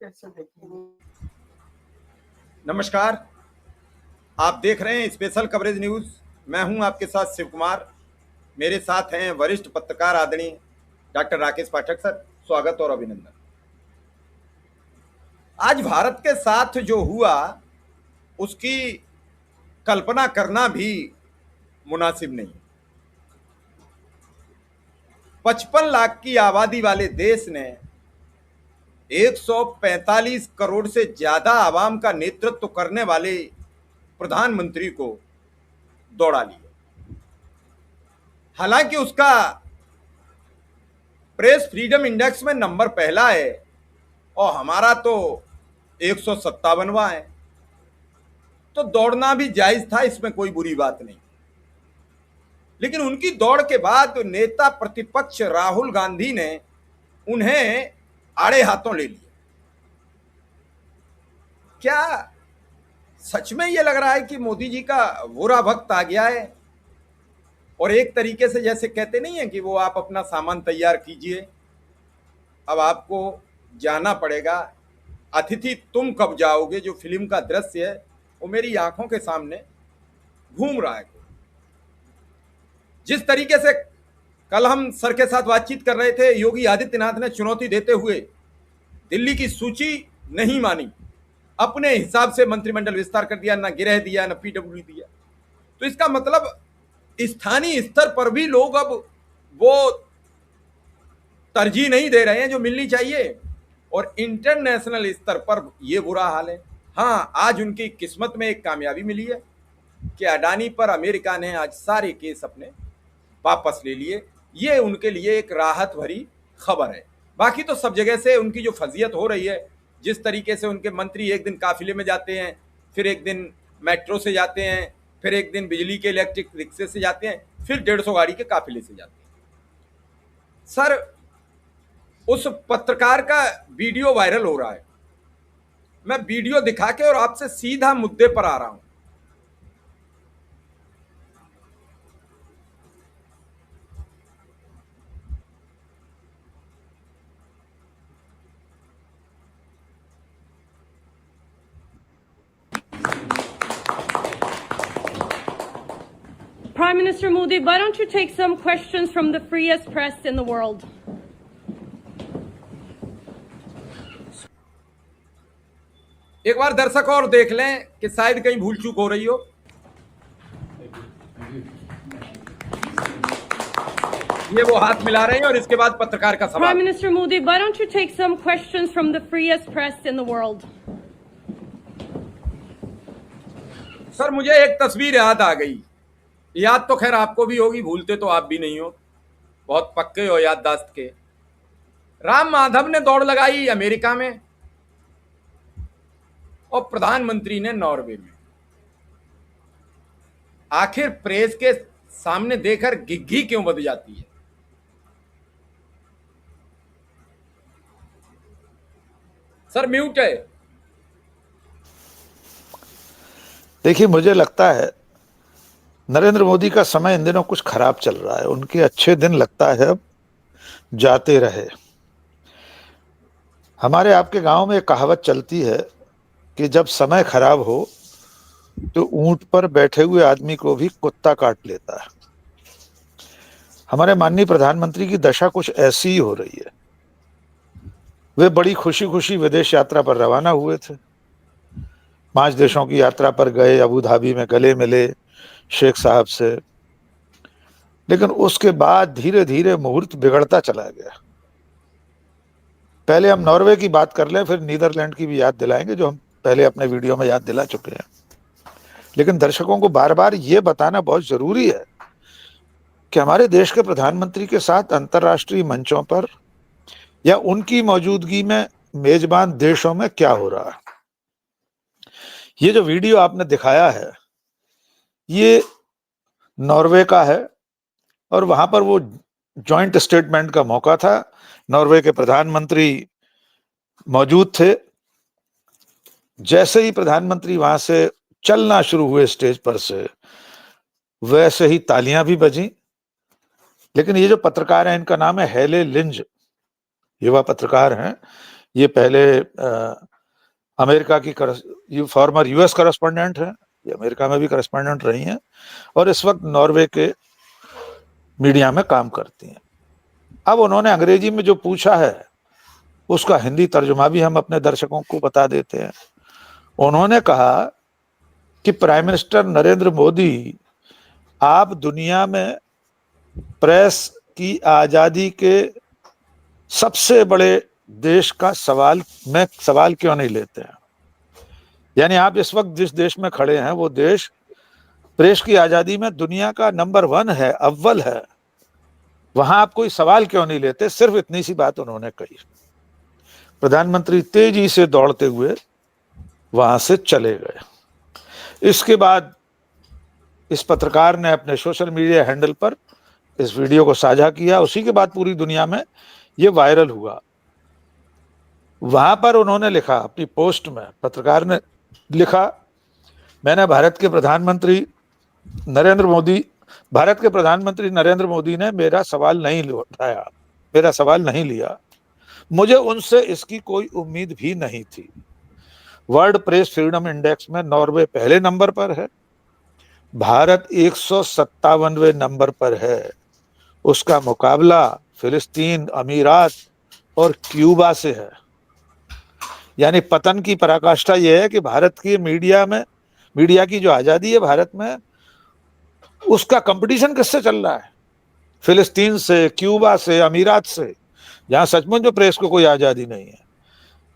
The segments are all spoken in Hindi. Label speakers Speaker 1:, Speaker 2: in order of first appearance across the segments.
Speaker 1: कैसे देखेंगे।
Speaker 2: नमस्कार, आप देख रहे हैं स्पेशल कवरेज न्यूज। मैं हूं आपके साथ शिव कुमार। मेरे साथ हैं वरिष्ठ पत्रकार आदरणीय डॉक्टर राकेश पाठक सर। स्वागत और अभिनंदन। आज भारत के साथ जो हुआ उसकी कल्पना करना भी मुनासिब नहीं। 55 लाख की आबादी वाले देश ने 145 करोड़ से ज्यादा आवाम का नेतृत्व करने वाले प्रधानमंत्री को दौड़ा लिया। हालांकि उसका प्रेस फ्रीडम इंडेक्स में नंबर पहला है और हमारा तो 157वां है, तो दौड़ना भी जायज था, इसमें कोई बुरी बात नहीं। लेकिन उनकी दौड़ के बाद नेता प्रतिपक्ष राहुल गांधी ने उन्हें आड़े हाथों ले लिया। क्या सच में यह लग रहा है कि मोदी जी का बुरा वक्त आ गया है? और एक तरीके से जैसे कहते नहीं है कि वो आप अपना सामान तैयार कीजिए, अब आपको जाना पड़ेगा, अतिथि तुम कब जाओगे, जो फिल्म का दृश्य है वो मेरी आंखों के सामने घूम रहा है। जिस तरीके से कल हम सर के साथ बातचीत कर रहे थे, योगी आदित्यनाथ ने चुनौती देते हुए दिल्ली की सूची नहीं मानी, अपने हिसाब से मंत्रिमंडल विस्तार कर दिया, ना गृह दिया ना पीडब्ल्यू दिया। तो इसका मतलब स्थानीय स्तर पर भी लोग अब वो तरजीह नहीं दे रहे हैं जो मिलनी चाहिए, और इंटरनेशनल स्तर पर यह बुरा हाल है। हाँ, आज उनकी किस्मत में एक कामयाबी मिली है कि अडानी पर अमेरिका ने आज सारे केस अपने वापस ले लिए। ये उनके लिए एक राहत भरी खबर है। बाकी तो सब जगह से उनकी जो फजीयत हो रही है, जिस तरीके से उनके मंत्री एक दिन काफिले में जाते हैं, फिर एक दिन मेट्रो से जाते हैं, फिर एक दिन बिजली के इलेक्ट्रिक रिक्शे से जाते हैं, फिर 150 गाड़ी के काफिले से जाते हैं। सर, उस पत्रकार का वीडियो वायरल हो रहा है। मैं वीडियो दिखा के और आपसे सीधा मुद्दे पर आ रहा हूं।
Speaker 3: Prime Minister Modi, why don't you take some questions from the freest press in the world?
Speaker 2: एक बार दर्शक और देख लें कि शायद कहीं भूल चूक हो रही हो। ये वो हाथ मिला रहे हैं और इसके बाद पत्रकार का सवाल।
Speaker 3: Prime Minister Modi, why don't you take some questions from the freest press in the world?
Speaker 2: Sir, मुझे एक तस्वीर याद आ गई। याद तो खैर आपको भी होगी, भूलते तो आप भी नहीं हो, बहुत पक्के हो याददाश्त के। राम माधव ने दौड़ लगाई अमेरिका में और प्रधानमंत्री ने नॉर्वे में। आखिर प्रेस के सामने देखकर घिघी क्यों बज जाती है? सर म्यूट है।
Speaker 4: देखिए, मुझे लगता है नरेंद्र मोदी का समय इन दिनों कुछ खराब चल रहा है। उनके अच्छे दिन लगता है अब जाते रहे। हमारे आपके गांव में एक कहावत चलती है कि जब समय खराब हो तो ऊंट पर बैठे हुए आदमी को भी कुत्ता काट लेता है। हमारे माननीय प्रधानमंत्री की दशा कुछ ऐसी ही हो रही है। वे बड़ी खुशी खुशी विदेश यात्रा पर रवाना हुए थे, 5 देशों की यात्रा पर गए, अबू धाबी में गले मिले शेख साहब से, लेकिन उसके बाद धीरे धीरे मुहूर्त बिगड़ता चला गया। पहले हम नॉर्वे की बात कर लें, फिर नीदरलैंड की भी याद दिलाएंगे, जो हम पहले अपने वीडियो में याद दिला चुके हैं। लेकिन दर्शकों को बार बार ये बताना बहुत जरूरी है कि हमारे देश के प्रधानमंत्री के साथ अंतर्राष्ट्रीय मंचों पर या उनकी मौजूदगी में मेजबान देशों में क्या हो रहा है। ये जो वीडियो आपने दिखाया है, ये नॉर्वे का है और वहां पर वो जॉइंट स्टेटमेंट का मौका था। नॉर्वे के प्रधानमंत्री मौजूद थे। जैसे ही प्रधानमंत्री वहां से चलना शुरू हुए स्टेज पर से, वैसे ही तालियां भी बजी। लेकिन ये जो पत्रकार है, इनका नाम है हेले लिंज, युवा पत्रकार हैं, ये पहले अमेरिका की ये फॉर्मर यूएस करस्पॉन्डेंट है, ये अमेरिका में भी करस्पॉन्डेंट रही हैं और इस वक्त नॉर्वे के मीडिया में काम करती हैं। अब उन्होंने अंग्रेजी में जो पूछा है उसका हिंदी तर्जुमा भी हम अपने दर्शकों को बता देते हैं। उन्होंने कहा कि प्राइम मिनिस्टर नरेंद्र मोदी, आप दुनिया में प्रेस की आजादी के सबसे बड़े देश का सवाल क्यों नहीं लेते हैं? यानी आप इस वक्त जिस देश में खड़े हैं वो देश प्रेस की आजादी में दुनिया का नंबर 1 है, अव्वल है, वहां आप कोई सवाल क्यों नहीं लेते? सिर्फ इतनी सी बात उन्होंने कही। प्रधानमंत्री तेजी से दौड़ते हुए वहां से चले गए। इसके बाद इस पत्रकार ने अपने सोशल मीडिया हैंडल पर इस वीडियो को साझा किया। उसी के बाद पूरी दुनिया में ये वायरल हुआ। वहां पर उन्होंने लिखा, अपनी पोस्ट में पत्रकार ने लिखा, मैंने भारत के प्रधानमंत्री नरेंद्र मोदी ने मेरा सवाल नहीं उठाया, मेरा सवाल नहीं लिया, मुझे उनसे इसकी कोई उम्मीद भी नहीं थी। वर्ल्ड प्रेस फ्रीडम इंडेक्स में नॉर्वे पहले नंबर पर है, भारत 157वें नंबर पर है। उसका मुकाबला फिलिस्तीन, अमीरात और क्यूबा से है। यानी पतन की पराकाष्ठा यह है कि भारत की मीडिया की जो आजादी है भारत में, उसका कंपटीशन किससे चल रहा है? फिलिस्तीन से, क्यूबा से, अमीरात से, जहां सचमुच में प्रेस को कोई आजादी नहीं है।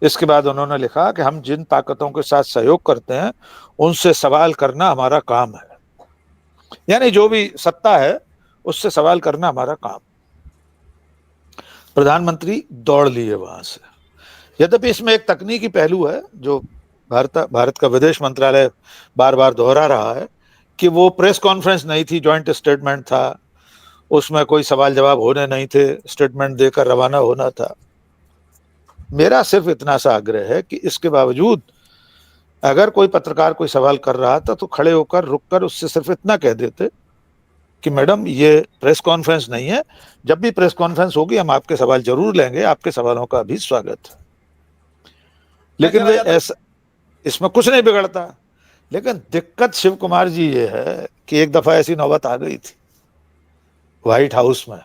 Speaker 4: इसके बाद उन्होंने लिखा कि हम जिन ताकतों के साथ सहयोग करते हैं उनसे सवाल करना हमारा काम है। यानी जो भी सत्ता है उससे सवाल करना हमारा काम। प्रधानमंत्री दौड़ लिए वहां से। यद्यपि इसमें एक तकनीकी पहलू है जो भारत का विदेश मंत्रालय बार बार दोहरा रहा है कि वो प्रेस कॉन्फ्रेंस नहीं थी, जॉइंट स्टेटमेंट था, उसमें कोई सवाल जवाब होने नहीं थे, स्टेटमेंट देकर रवाना होना था। मेरा सिर्फ इतना सा आग्रह है कि इसके बावजूद अगर कोई पत्रकार कोई सवाल कर रहा था तो खड़े होकर रुककर उससे सिर्फ इतना कह देते कि मैडम ये प्रेस कॉन्फ्रेंस नहीं है, जब भी प्रेस कॉन्फ्रेंस होगी हम आपके सवाल जरूर लेंगे, आपके सवालों का भी स्वागत है। लेकिन वे ऐसा, इसमें कुछ नहीं बिगड़ता। लेकिन दिक्कत शिव कुमार जी ये है कि एक दफा ऐसी नौबत आ गई थी व्हाइट हाउस में।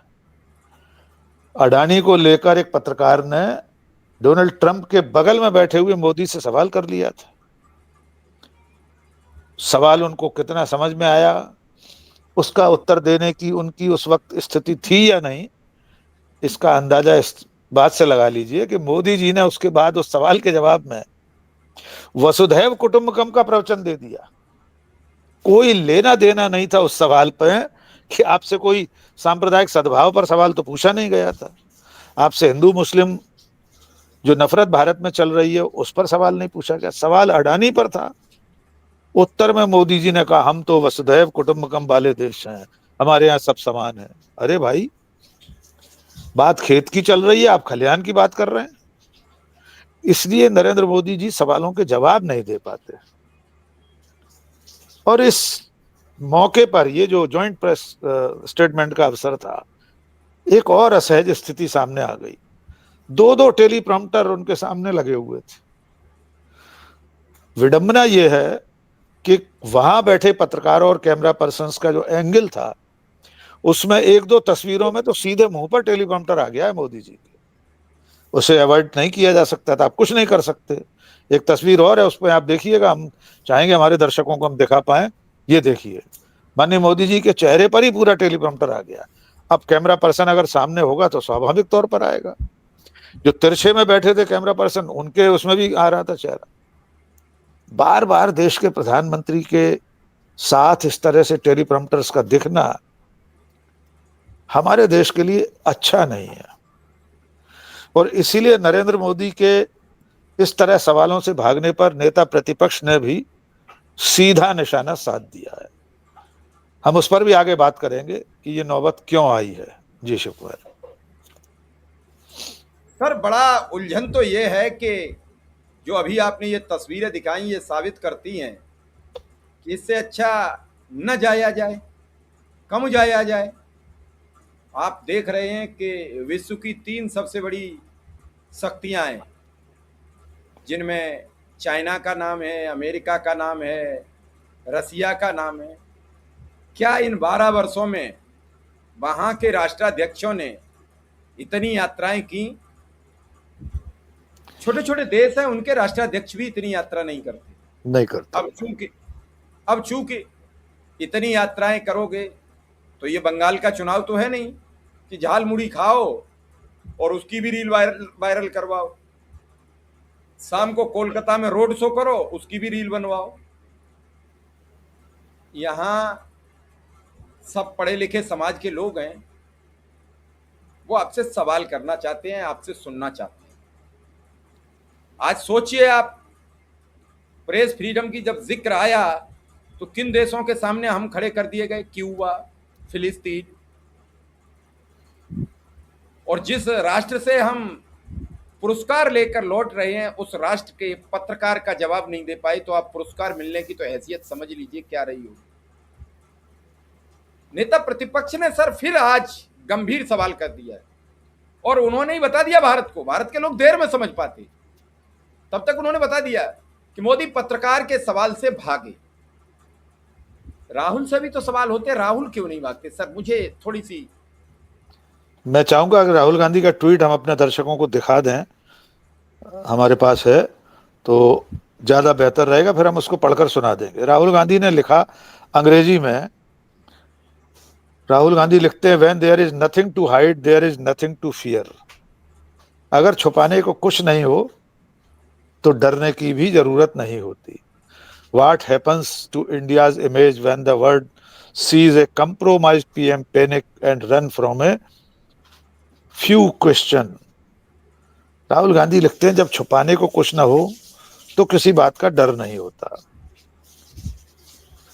Speaker 4: अडानी को लेकर एक पत्रकार ने डोनाल्ड ट्रंप के बगल में बैठे हुए मोदी से सवाल कर लिया था। सवाल उनको कितना समझ में आया, उसका उत्तर देने की उनकी उस वक्त स्थिति थी या नहीं, इसका अंदाजा इस बात से लगा लीजिए कि मोदी जी ने उसके बाद उस सवाल के जवाब में वसुधैव कुटुंबकम का प्रवचन दे दिया। कोई लेना देना नहीं था उस सवाल पर कि आपसे कोई सांप्रदायिक सद्भाव पर सवाल तो पूछा नहीं गया था, आपसे हिंदू मुस्लिम जो नफरत भारत में चल रही है उस पर सवाल नहीं पूछा गया। सवाल अडानी पर था। उत्तर में मोदी जी ने कहा हम तो वसुधैव कुटुंबकम वाले देश हैं, हमारे यहाँ सब समान है। अरे भाई, बात खेत की चल रही है, आप खलिहान की बात कर रहे हैं। इसलिए नरेंद्र मोदी जी सवालों के जवाब नहीं दे पाते। और इस मौके पर ये जो जॉइंट प्रेस स्टेटमेंट का अवसर था, एक और असहज स्थिति सामने आ गई। 2 टेलीप्रॉम्प्टर उनके सामने लगे हुए थे। विडंबना यह है कि वहां बैठे पत्रकारों और कैमरा पर्सन्स का जो एंगल था उसमें 1-2 तस्वीरों में तो सीधे मुंह पर टेलीप्रॉम्प्टर आ गया है मोदी जी के। उसे अवॉइड नहीं किया जा सकता था, आप कुछ नहीं कर सकते। एक तस्वीर और है, उस पर आप देखिएगा, हम चाहेंगे हमारे दर्शकों को हम दिखा पाए। ये देखिए, माननीय मोदी जी के चेहरे पर ही पूरा टेलीप्रॉम्प्टर आ गया। अब कैमरा पर्सन अगर सामने होगा तो स्वाभाविक तौर पर आएगा। जो तिरछे में बैठे थे कैमरा पर्सन, उनके उसमें भी आ रहा था चेहरा। बार बार देश के प्रधानमंत्री के साथ इस तरह से टेलीप्रॉम्प्टर्स का दिखना हमारे देश के लिए अच्छा नहीं है। और इसीलिए नरेंद्र मोदी के इस तरह सवालों से भागने पर नेता प्रतिपक्ष ने भी सीधा निशाना साध दिया है। हम उस पर भी आगे बात करेंगे कि ये नौबत क्यों आई है। जी शिव कुमार
Speaker 2: सर, बड़ा उलझन तो ये है कि जो अभी आपने ये तस्वीरें दिखाई, ये साबित करती हैं कि इससे अच्छा न जाया जाए, कम जाया जाए। आप देख रहे हैं कि विश्व की 3 सबसे बड़ी शक्तियां हैं, जिनमें चाइना का नाम है, अमेरिका का नाम है, रसिया का नाम है। क्या इन 12 वर्षों में वहाँ के राष्ट्राध्यक्षों ने इतनी यात्राएं की? छोटे छोटे देश हैं, उनके राष्ट्राध्यक्ष भी इतनी यात्रा नहीं करते।
Speaker 4: नहीं करता।
Speaker 2: अब चूंकि इतनी यात्राएं करोगे तो ये बंगाल का चुनाव तो है नहीं कि झाल मुड़ी खाओ और उसकी भी रील वायरल करवाओ। शाम को कोलकाता में रोड शो करो, उसकी भी रील बनवाओ। यहाँ सब पढ़े लिखे समाज के लोग हैं, वो आपसे सवाल करना चाहते हैं, आपसे सुनना चाहते हैं। आज सोचिए आप, प्रेस फ्रीडम की जब जिक्र आया तो किन देशों के सामने हम खड़े कर दिए गए? क्यूबा, फिलिस्तीन। और जिस राष्ट्र से हम पुरस्कार लेकर लौट रहे हैं, उस राष्ट्र के पत्रकार का जवाब नहीं दे पाए, तो आप पुरस्कार मिलने की तो हैसियत समझ लीजिए क्या रही होगी। नेता प्रतिपक्ष ने सर फिर आज गंभीर सवाल कर दिया है, और उन्होंने ही बता दिया भारत को। भारत के लोग देर में समझ पाते, तब तक उन्होंने बता दिया कि मोदी पत्रकार के सवाल से भागे। राहुल से भी तो सवाल होते, राहुल क्यों नहीं भागते? सर मुझे थोड़ी सी,
Speaker 4: मैं चाहूंगा अगर राहुल गांधी का ट्वीट हम अपने दर्शकों को दिखा दें, हमारे पास है तो ज्यादा बेहतर रहेगा, फिर हम उसको पढ़कर सुना देंगे। राहुल गांधी ने लिखा अंग्रेजी में, राहुल गांधी लिखते हैं, when there is nothing to hide there is nothing to fear. अगर छुपाने को कुछ नहीं हो तो डरने की भी जरूरत नहीं होती। What happens to India's image when the world sees a compromised PM panic and run from a few question? Rahul Gandhi लिखते हैं, जब छुपाने को कुछ ना हो तो किसी बात का डर नहीं होता।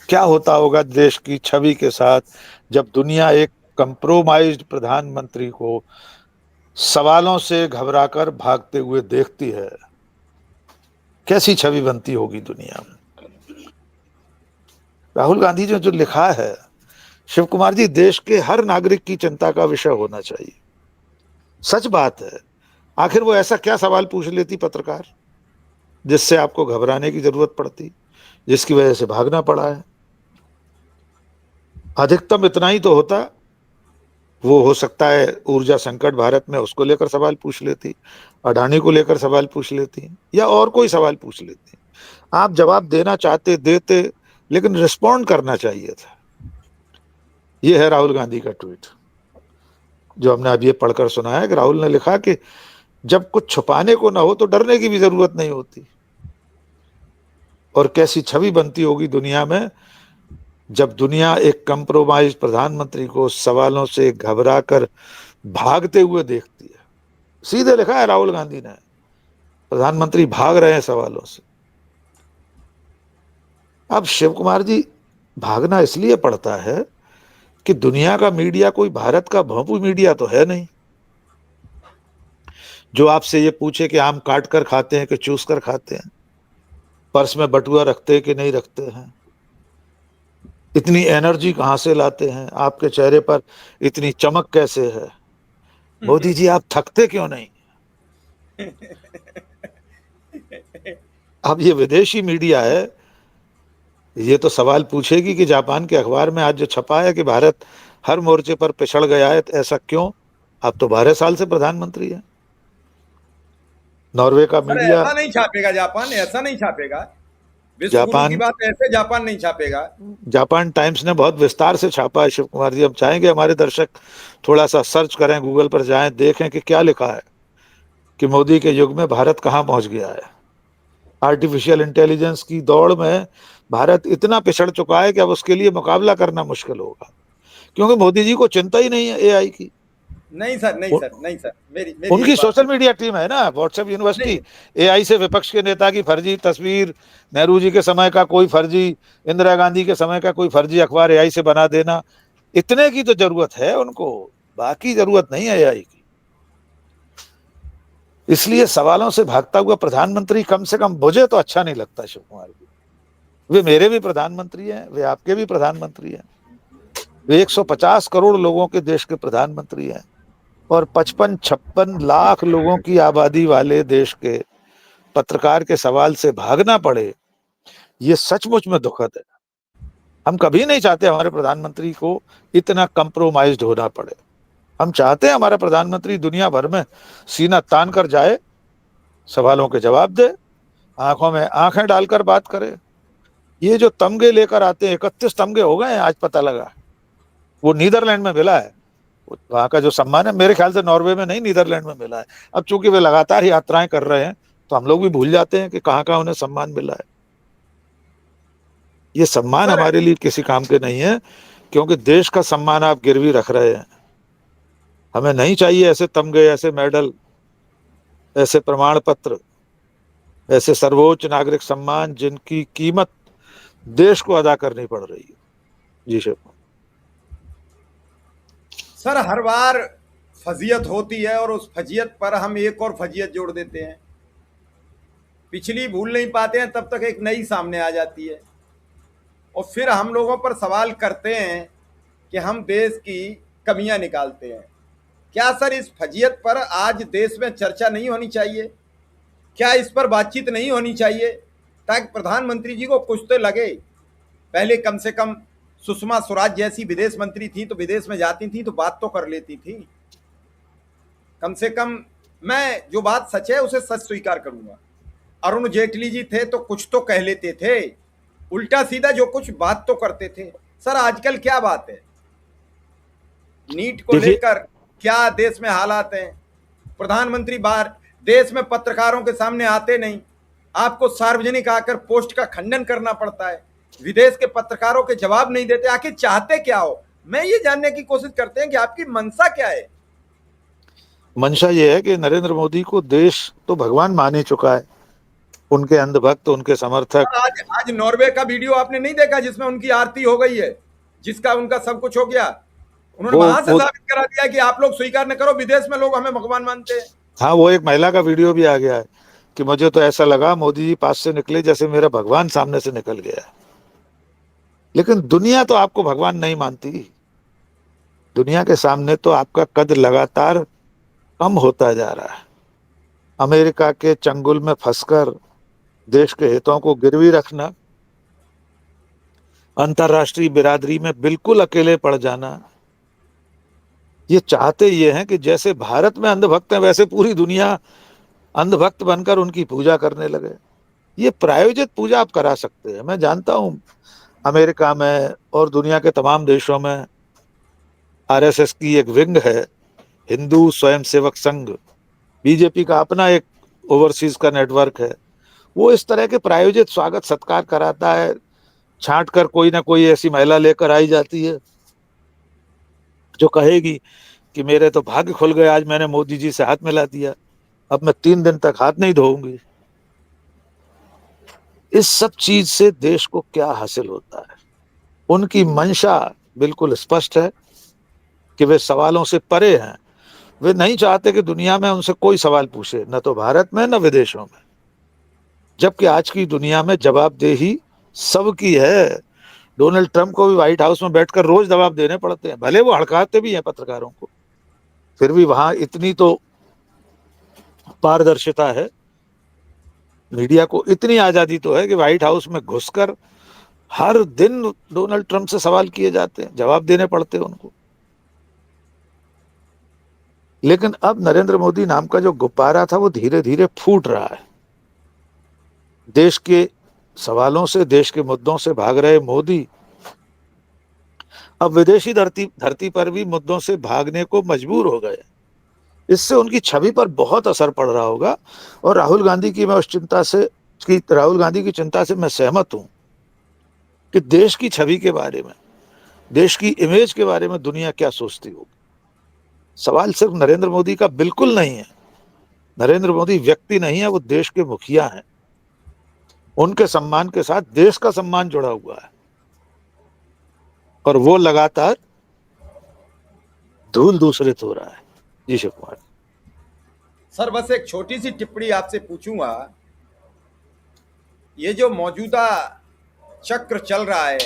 Speaker 4: क्या होता होगा देश की छवि के साथ जब दुनिया एक कंप्रोमाइज्ड प्रधानमंत्री को सवालों से घबराकर भागते हुए देखती है? कैसी छवि बनती होगी दुनिया में? राहुल गांधी ने जो लिखा है, शिव कुमार जी, देश के हर नागरिक की चिंता का विषय होना चाहिए। सच बात है। आखिर वो ऐसा क्या सवाल पूछ लेती पत्रकार जिससे आपको घबराने की जरूरत पड़ती, जिसकी वजह से भागना पड़ा है? अधिकतम इतना ही तो होता। वो हो सकता है ऊर्जा संकट भारत में, उसको लेकर सवाल पूछ लेती, अडानी को लेकर सवाल पूछ लेती, या और कोई सवाल पूछ लेती। आप जवाब देना चाहते देते, लेकिन रिस्पॉन्ड करना चाहिए था। ये है राहुल गांधी का ट्वीट जो हमने अब ये पढ़कर सुनाया है कि राहुल ने लिखा कि जब कुछ छुपाने को ना हो तो डरने की भी जरूरत नहीं होती। और कैसी छवि बनती होगी दुनिया में जब दुनिया एक कंप्रोमाइज प्रधानमंत्री को सवालों से घबराकर भागते हुए देखती है। सीधे लिखा है राहुल गांधी ने, प्रधानमंत्री भाग रहे हैं सवालों से। अब शिव कुमार जी, भागना इसलिए पड़ता है कि दुनिया का मीडिया कोई भारत का भोंपू मीडिया तो है नहीं, जो आपसे ये पूछे कि आम काट कर खाते हैं कि चूस कर खाते हैं, पर्स में बटुआ रखते हैं कि नहीं रखते हैं, इतनी एनर्जी कहां से लाते हैं, आपके चेहरे पर इतनी चमक कैसे है, मोदी जी आप थकते क्यों नहीं? अब ये विदेशी मीडिया है, ये तो सवाल पूछेगी कि जापान के अखबार में आज जो छपा है कि भारत हर मोर्चे पर पिछड़ गया है, ऐसा क्यों? आप तो 12 साल से प्रधानमंत्री हैं। नॉर्वे का मीडिया
Speaker 2: ऐसा नहीं छापेगा जापान, ऐसा नहीं छापेगा। विश्व गुरु की बात ऐसे जापान नहीं छापेगा।
Speaker 4: जापान टाइम्स ने बहुत विस्तार से छापा है शिव कुमार जी। हम चाहेंगे हमारे दर्शक थोड़ा सा सर्च करें, गूगल पर जाएं, देखें कि क्या लिखा है कि मोदी के युग में भारत कहां पहुंच गया है। आर्टिफिशियल इंटेलिजेंस की दौड़ में भारत इतना पिछड़ चुका है कि अब उसके लिए मुकाबला करना मुश्किल होगा, क्योंकि मोदी जी को चिंता ही नहीं है एआई की।
Speaker 2: नहीं सर, नहीं सर, नहीं सर, मेरी
Speaker 4: उनकी सोशल मीडिया टीम है ना, व्हाट्सएप यूनिवर्सिटी। एआई से विपक्ष के नेता की फर्जी तस्वीर, नेहरू जी के समय का कोई फर्जी, इंदिरा गांधी के समय का कोई फर्जी अखबार एआई से बना देना, इतने की तो जरूरत है उनको, बाकी जरूरत नहीं है एआई की। इसलिए सवालों से भागता हुआ प्रधानमंत्री कम से कम मुझे तो अच्छा नहीं लगता शिव कुमार जी। वे मेरे भी प्रधानमंत्री हैं, वे आपके भी प्रधानमंत्री हैं, वे 150 करोड़ लोगों के देश के प्रधानमंत्री हैं, और 55-56 लाख लोगों की आबादी वाले देश के पत्रकार के सवाल से भागना पड़े, ये सचमुच में दुखद है। हम कभी नहीं चाहते हमारे प्रधानमंत्री को इतना कंप्रोमाइज्ड होना पड़े। हम चाहते हैं हमारा प्रधानमंत्री दुनिया भर में सीना तान कर जाए, सवालों के जवाब दे, आंखों में आंखें डालकर बात करे। ये जो तमगे लेकर आते हैं, 31 तमगे हो गए हैं आज पता लगा, वो नीदरलैंड में मिला है। वहां का जो सम्मान है मेरे ख्याल से नॉर्वे में नहीं, नीदरलैंड में मिला है। अब चूंकि वे लगातार यात्राएं कर रहे हैं तो हम लोग भी भूल जाते हैं कि कहाँ कहाँ उन्हें सम्मान मिला है। ये सम्मान
Speaker 2: सर
Speaker 4: हमारे लिए किसी काम के नहीं है, क्योंकि देश का सम्मान आप गिरवी रख रहे हैं। हमें नहीं चाहिए ऐसे तमगे, ऐसे मेडल, ऐसे प्रमाण पत्र, ऐसे सर्वोच्च नागरिक सम्मान जिनकी कीमत देश को अदा करनी पड़ रही है। जी शेफ।
Speaker 2: सर हर बार फजीयत होती है और उस फजीयत पर हम एक और फजीयत जोड़ देते हैं। पिछली भूल नहीं पाते हैं तब तक एक नई सामने आ जाती है और फिर हम लोगों पर सवाल करते हैं कि हम देश की कमियां निकालते हैं। क्या सर इस फजीयत पर आज देश में चर्चा नहीं होनी चाहिए? क्या इस पर बातचीत नहीं होनी चाहिए ताकि प्रधानमंत्री जी को कुछ तो लगे? पहले कम से कम सुषमा स्वराज जैसी विदेश मंत्री थी तो विदेश में जाती थी तो बात तो कर लेती थी। कम से कम मैं जो बात सच है उसे सच स्वीकार करूंगा। अरुण जेटली जी थे तो कुछ तो कह लेते थे, उल्टा सीधा जो कुछ बात तो करते थे। सर आजकल क्या बात है? नीट को
Speaker 4: देखिए,
Speaker 2: लेकर क्या देश में हालात हैं? प्रधानमंत्री बाहर देश में पत्रकारों के सामने आते नहीं, आपको सार्वजनिक आकर पोस्ट का खंडन करना पड़ता है, विदेश के पत्रकारों के जवाब नहीं देते। आखिर चाहते क्या हो? मैं ये जानने की कोशिश करते हैं कि आपकी मंशा क्या है।
Speaker 4: मंशा ये है कि नरेंद्र मोदी को देश तो भगवान मान ही चुका है। उनके अंधभक्त, उनके समर्थक।
Speaker 2: आज आज नॉर्वे का वीडियो आपने नहीं देखा जिसमें उनकी आरती हो गई है, जिसका उनका सब कुछ हो गया? उन्होंने
Speaker 4: वो
Speaker 2: वहां से
Speaker 4: वो
Speaker 2: साबित करा दिया कि आप लोग स्वीकार न करो, विदेश में लोग हमें भगवान मानते हैं।
Speaker 4: हाँ, वो एक महिला का वीडियो भी आ गया है कि मुझे तो ऐसा लगा मोदी जी पास से निकले जैसे मेरा भगवान सामने से निकल गया। लेकिन दुनिया तो आपको भगवान नहीं मानती। दुनिया के सामने तो आपका कद लगातार कम होता जा रहा है। अमेरिका के चंगुल में फंसकर देश के हितों को गिरवी रखना, अंतर्राष्ट्रीय बिरादरी में बिल्कुल अकेले पड़ जाना, ये चाहते ये हैं कि जैसे भारत में अंधभक्त हैं वैसे पूरी दुनिया अंधभक्त बनकर उनकी पूजा करने लगे। ये प्रायोजित पूजा आप करा सकते हैं। मैं जानता हूं अमेरिका में और दुनिया के तमाम देशों में आरएसएस की एक विंग है, हिंदू स्वयंसेवक संघ। बीजेपी का अपना एक ओवरसीज का नेटवर्क है। वो इस तरह के प्रायोजित स्वागत सत्कार कराता है। छांट कर कोई ना कोई ऐसी महिला लेकर आई जाती है जो कहेगी कि मेरे तो भाग्य खुल गए, आज मैंने मोदी जी से हाथ मिला दिया, अब मैं 3 दिन तक हाथ नहीं धोऊंगी। इस सब चीज से देश को क्या हासिल होता है? उनकी मंशा बिल्कुल स्पष्ट है कि वे सवालों से परे हैं। वे नहीं चाहते कि दुनिया में उनसे कोई सवाल पूछे, न तो भारत में न विदेशों में। जबकि आज की दुनिया में जवाबदेही सबकी है। डोनाल्ड ट्रंप को भी व्हाइट हाउस में बैठकर रोज जवाब देने पड़ते हैं, भले वो हड़काते भी हैं पत्रकारों को, फिर भी वहां इतनी तो पारदर्शिता है, मीडिया को इतनी आजादी तो है कि व्हाइट हाउस में घुसकर हर दिन डोनाल्ड ट्रंप से सवाल किए जाते हैं, जवाब देने पड़ते हैं उनको। लेकिन अब नरेंद्र मोदी नाम का जो गुब्बारा था वो धीरे धीरे फूट रहा है। देश के सवालों से, देश के मुद्दों से भाग रहे मोदी अब विदेशी धरती पर भी मुद्दों से भागने को मजबूर हो गए। इससे उनकी छवि पर बहुत असर पड़ रहा होगा। और राहुल गांधी की चिंता से मैं सहमत हूं कि देश की छवि के बारे में, देश की इमेज के बारे में दुनिया क्या सोचती होगी। सवाल सिर्फ नरेंद्र मोदी का बिल्कुल नहीं है। नरेंद्र मोदी व्यक्ति नहीं है, वो देश के मुखिया हैं। उनके सम्मान के साथ देश का सम्मान जुड़ा हुआ है और वो लगातार धूल दूसरित हो रहा है। जी शिव कुमार।
Speaker 2: सर बस एक छोटी सी टिप्पणी आपसे पूछूंगा। ये जो मौजूदा चक्र चल रहा है,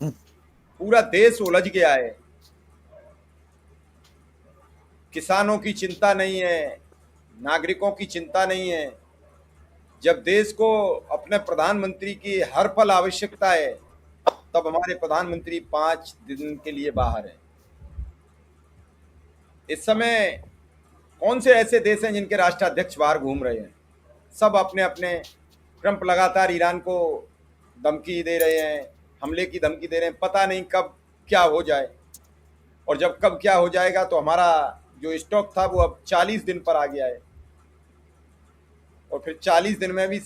Speaker 2: पूरा देश उलझ गया है, किसानों की चिंता नहीं है, नागरिकों की चिंता नहीं है, जब देश को अपने प्रधानमंत्री की हर पल आवश्यकता है, तब हमारे प्रधानमंत्री 5 दिन के लिए बाहर हैं। इस समय कौन से ऐसे देश हैं जिनके राष्ट्राध्यक्ष बाहर घूम रहे हैं? सब अपने अपने। ट्रंप लगातार ईरान को धमकी दे रहे हैं, हमले की धमकी दे रहे हैं। पता नहीं कब क्या हो जाए, और जब कब क्या हो जाएगा तो हमारा जो स्टॉक था वो अब 40 दिन पर आ गया है, और फिर 40 दिन में भी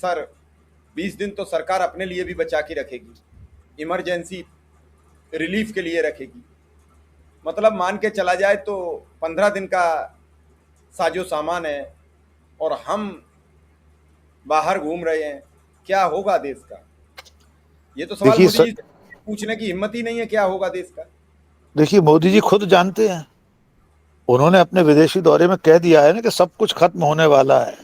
Speaker 2: 20 दिन तो सरकार अपने लिए भी बचा के रखेगी, इमरजेंसी रिलीफ के लिए रखेगी। मतलब मान के चला जाए तो 15 दिन का साजो सामान है, और हम बाहर घूम रहे हैं। क्या होगा देश का? ये तो सवाल
Speaker 4: देखिए
Speaker 2: मोदी जी से पूछने की हिम्मत ही नहीं है, क्या होगा देश का।
Speaker 4: देखिए मोदी जी खुद जानते हैं, उन्होंने अपने विदेशी दौरे में कह दिया है ना कि सब कुछ खत्म होने वाला है।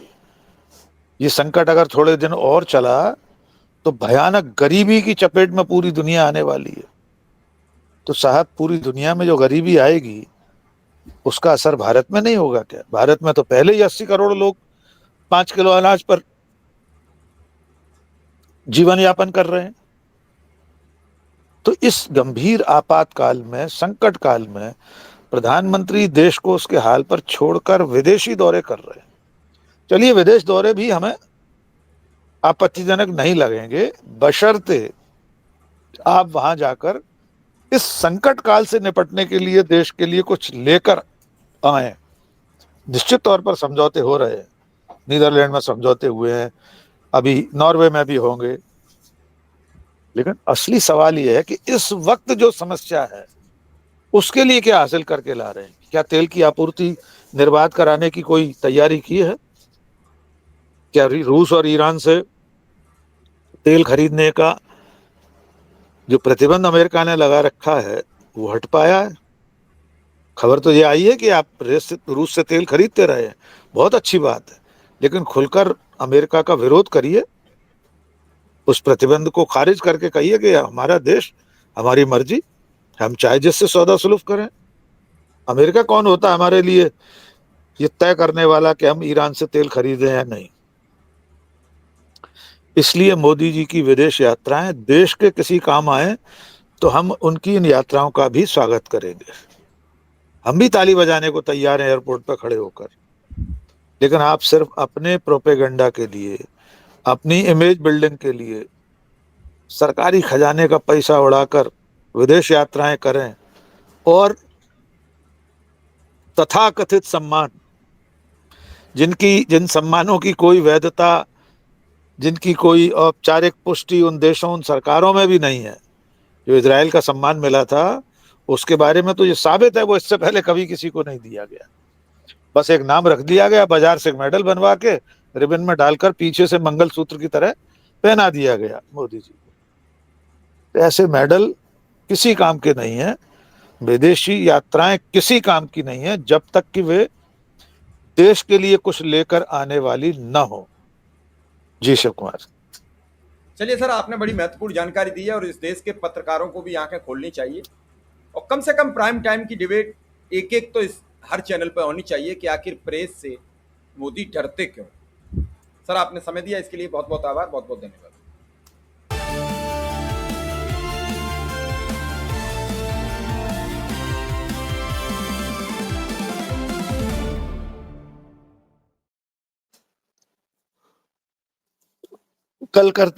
Speaker 4: ये संकट अगर थोड़े दिन और चला तो भयानक गरीबी की चपेट में पूरी दुनिया आने वाली है। तो साहब पूरी दुनिया में जो गरीबी आएगी उसका असर भारत में नहीं होगा क्या? भारत में तो पहले ही 80 करोड़ लोग 5 किलो अनाज पर जीवन यापन कर रहे हैं। तो इस गंभीर आपातकाल में, संकट काल में प्रधानमंत्री देश को उसके हाल पर छोड़कर विदेशी दौरे कर रहे हैं। चलिए विदेश दौरे भी हमें आपत्तिजनक नहीं लगेंगे, बशर्ते आप वहां जाकर इस संकट काल से निपटने के लिए देश के लिए कुछ लेकर आए। निश्चित तौर पर समझौते हो रहे हैं, नीदरलैंड में समझौते हुए हैं, अभी नॉर्वे में भी होंगे। लेकिन असली सवाल यह है कि इस वक्त जो समस्या है उसके लिए क्या हासिल करके ला रहे हैं? क्या तेल की आपूर्ति निर्बाध कराने की कोई तैयारी की है? क्या रूस और ईरान से तेल खरीदने का जो प्रतिबंध अमेरिका ने लगा रखा है वो हट पाया है? खबर तो ये आई है कि आप रूस से तेल खरीदते रहे हैं, बहुत अच्छी बात है, लेकिन खुलकर अमेरिका का विरोध करिए, उस प्रतिबंध को खारिज करके कहिए कि हमारा देश, हमारी मर्जी, हम चाहे जिससे सौदा सुलूफ करें। अमेरिका कौन होता है हमारे लिए ये तय करने वाला कि हम ईरान से तेल खरीदें या नहीं? इसलिए मोदी जी की विदेश यात्राएं देश के किसी काम आए तो हम उनकी इन यात्राओं का भी स्वागत करेंगे। हम भी ताली बजाने को तैयार हैं एयरपोर्ट पर खड़े होकर। लेकिन आप सिर्फ अपने प्रोपेगेंडा के लिए, अपनी इमेज बिल्डिंग के लिए सरकारी खजाने का पैसा उड़ाकर विदेश यात्राएं करें, और तथाकथित सम्मान, जिन सम्मानों की कोई वैधता, जिनकी कोई औपचारिक पुष्टि उन देशों, उन सरकारों में भी नहीं है। जो इजराइल का सम्मान मिला था उसके बारे में तो ये साबित है वो इससे पहले कभी किसी को नहीं दिया गया। बस एक नाम रख दिया गया, बाजार से मेडल बनवा के रिबन में डालकर पीछे से मंगलसूत्र की तरह पहना दिया गया मोदी जी को। ऐसे मेडल किसी काम के नहीं है, विदेशी यात्राएं किसी काम की नहीं है जब तक कि वे देश के लिए कुछ लेकर आने वाली न हो। जी शिव कुमार।
Speaker 2: चलिए सर, आपने बड़ी महत्वपूर्ण जानकारी दी है, और इस देश के पत्रकारों को भी आंखें खोलनी चाहिए, और कम से कम प्राइम टाइम की डिबेट एक एक तो इस हर चैनल पर होनी चाहिए कि आखिर प्रेस से मोदी डरते क्यों। सर आपने समय दिया, इसके लिए बहुत बहुत आभार, बहुत बहुत धन्यवाद।
Speaker 4: कल करते